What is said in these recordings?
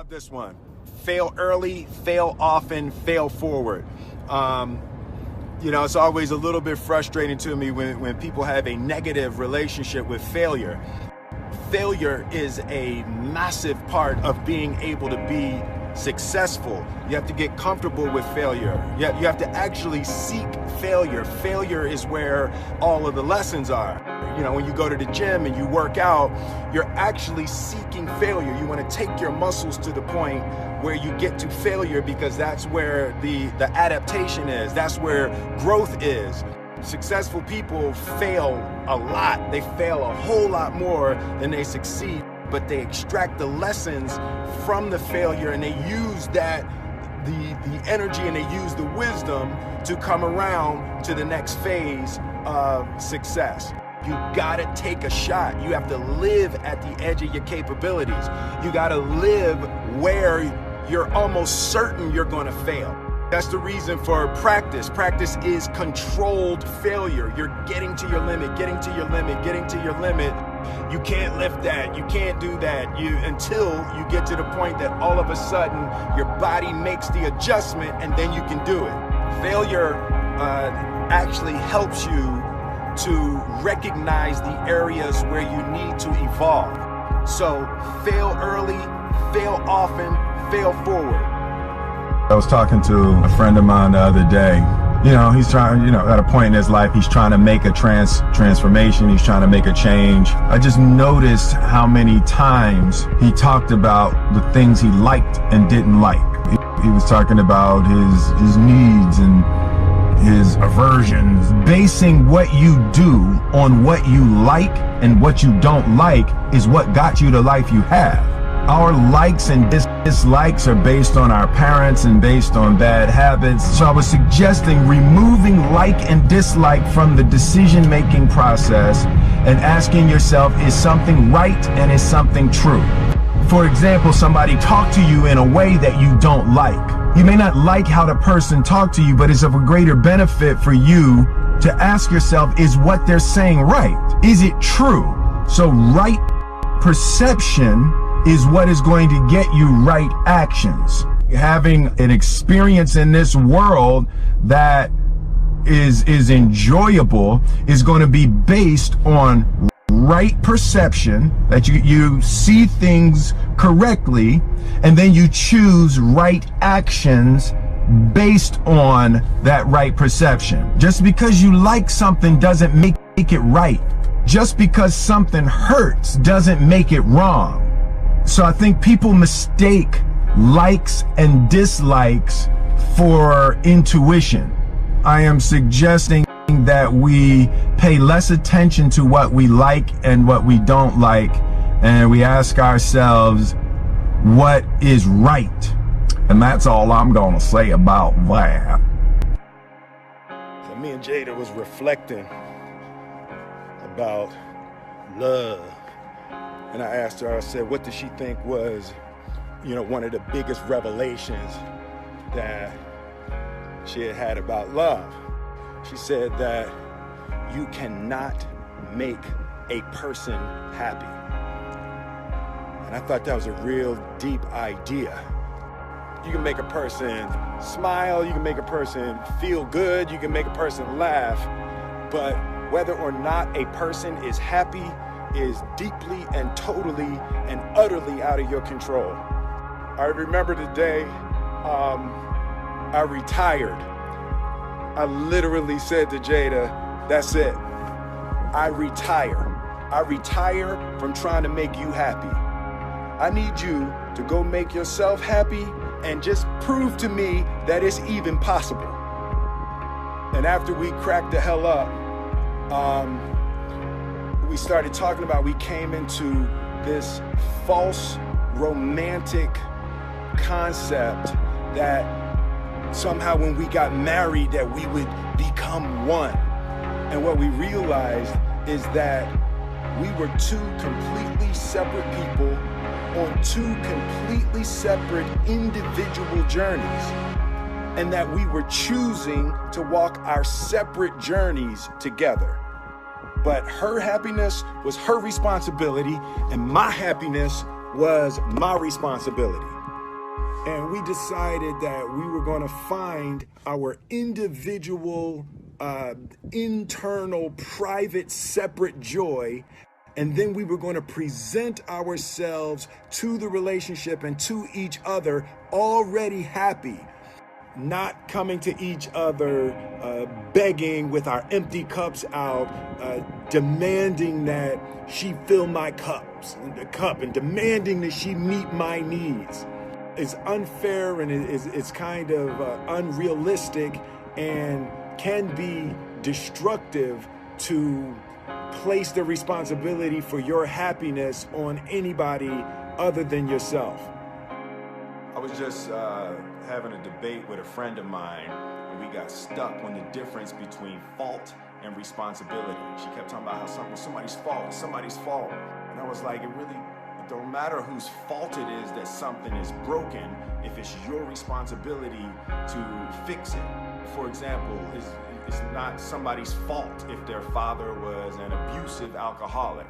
love this one. Fail early, fail often, fail forward. It's always a little bit frustrating to me when people have a negative relationship with failure. Failure is a massive part of being able to be successful. You have to get comfortable with failure. You have to actually seek failure. Failure is where all of the lessons are. When you go to the gym and you work out, you're actually seeking failure. You want to take your muscles to the point where you get to failure, because that's where the adaptation is. That's where growth is. Successful people fail a lot. They fail a whole lot more than they succeed, but they extract the lessons from the failure and they use that, the energy, and they use the wisdom to come around to the next phase of success. You gotta take a shot. You have to live at the edge of your capabilities. You gotta live where you're almost certain you're gonna fail. That's the reason for practice. Practice is controlled failure. You're getting to your limit, getting to your limit, getting to your limit. You can't lift that, you can't do that, until you get to the point that all of a sudden your body makes the adjustment and then you can do it. Failure actually helps you to recognize the areas where you need to evolve. So fail early, fail often, fail forward. I was talking to a friend of mine the other day. He's trying, at a point in his life, he's trying to make a transformation. He's trying to make a change. I just noticed how many times he talked about the things he liked and didn't like. He was talking about his needs and his aversions. Basing what you do on what you like and what you don't like is what got you the life you have. Our likes and dislikes are based on our parents and based on bad habits. So I was suggesting removing like and dislike from the decision-making process and asking yourself, is something right and is something true? For example, somebody talked to you in a way that you don't like. You may not like how the person talked to you, but it's of a greater benefit for you to ask yourself, is what they're saying right? Is it true? So right perception is what is going to get you right actions. Having an experience in this world that is enjoyable is going to be based on right perception, that you see things correctly, and then you choose right actions based on that right perception. Just because you like something doesn't make it right. Just because something hurts doesn't make it wrong. So I think people mistake likes and dislikes for intuition. I am suggesting that we pay less attention to what we like and what we don't like, and we ask ourselves what is right. And that's all I'm gonna say about that. So me and Jada was reflecting about love. And I asked her, I said, what did she think was, one of the biggest revelations that she had had about love? She said that you cannot make a person happy. And I thought that was a real deep idea. You can make a person smile, you can make a person feel good, you can make a person laugh, but whether or not a person is happy is deeply and totally and utterly out of your control. I remember the day I retired. I literally said to Jada, that's it. I retire. I retire from trying to make you happy. I need you to go make yourself happy and just prove to me that it's even possible. And after we cracked the hell up, we started talking about, we came into this false romantic concept that somehow when we got married that we would become one. And what we realized is that we were two completely separate people on two completely separate individual journeys, and that we were choosing to walk our separate journeys together. But her happiness was her responsibility, and my happiness was my responsibility. And we decided that we were going to find our individual, internal, private, separate joy. And then we were going to present ourselves to the relationship and to each other already happy, not coming to each other begging with our empty cups out, demanding that she fill my cup and demanding that she meet my needs. It's unfair and it's kind of unrealistic and can be destructive to place the responsibility for your happiness on anybody other than yourself. I was just having a debate with a friend of mine, and we got stuck on the difference between fault and responsibility. She kept talking about how something was somebody's fault. And I was like, it don't matter whose fault it is that something is broken if it's your responsibility to fix it. For example, it's not somebody's fault if their father was an abusive alcoholic,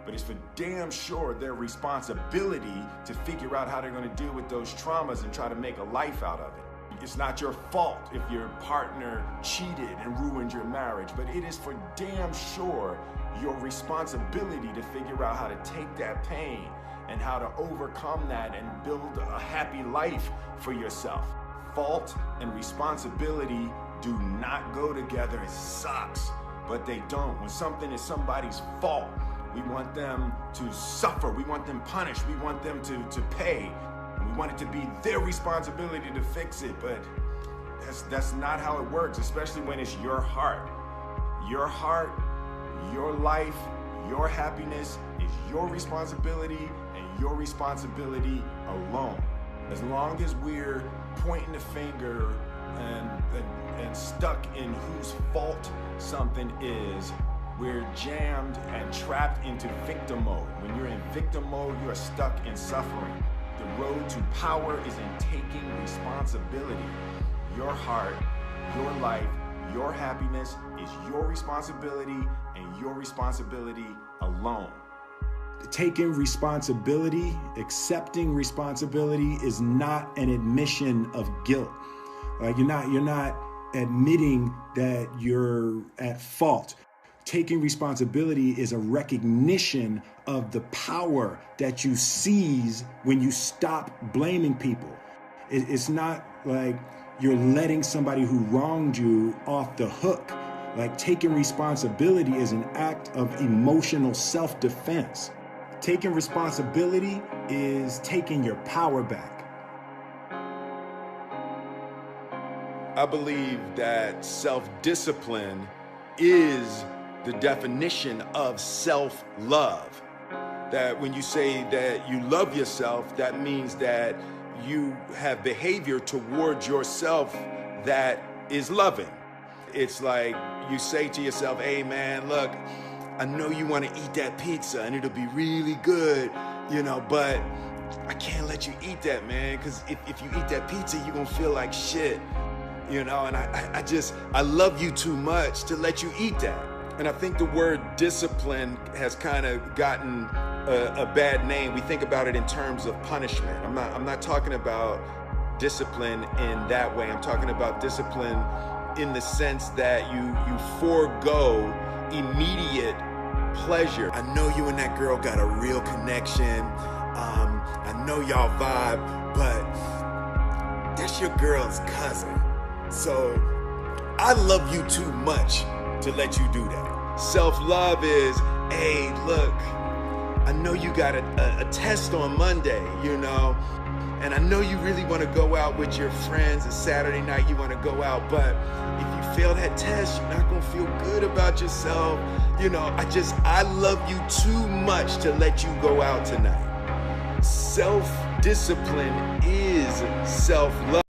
but it's for damn sure their responsibility to figure out how they're going to deal with those traumas and try to make a life out of it. It's not your fault if your partner cheated and ruined your marriage, but it is for damn sure your responsibility to figure out how to take that pain and how to overcome that and build a happy life for yourself. Fault and responsibility do not go together. It sucks, but they don't. When something is somebody's fault, we want them to suffer. We want them punished. We want them to pay. We want it to be their responsibility to fix it, but that's not how it works, especially when it's your heart. Your heart, your life, your happiness is your responsibility and your responsibility alone. As long as we're pointing the finger and stuck in whose fault something is, we're jammed and trapped into victim mode. When you're in victim mode, you are stuck in suffering. The road to power is in taking responsibility. Your heart, your life, your happiness is your responsibility and your responsibility alone. Taking responsibility, accepting responsibility is not an admission of guilt. You're not admitting that you're at fault. Taking responsibility is a recognition of the power that you seize when you stop blaming people. It's not like you're letting somebody who wronged you off the hook. Like, taking responsibility is an act of emotional self-defense. Taking responsibility is taking your power back. I believe that self-discipline is the definition of self-love. That when you say that you love yourself, that means that you have behavior towards yourself that is loving. It's like you say to yourself, hey man, look, I know you want to eat that pizza and it'll be really good, but I can't let you eat that, man, because if you eat that pizza, you're going to feel like shit, and I love you too much to let you eat that. And I think the word discipline has kind of gotten a bad name. We think about it in terms of punishment. I'm not talking about discipline in that way. I'm talking about discipline in the sense that you forego immediate pleasure. I know you and that girl got a real connection. I know y'all vibe, but that's your girl's cousin. So I love you too much to let you do that. Self-love is, hey, look, I know you got a test on Monday, and I know you really want to go out with your friends, and Saturday night you want to go out, but if you fail that test, you're not going to feel good about yourself. I love you too much to let you go out tonight. Self-discipline is self-love.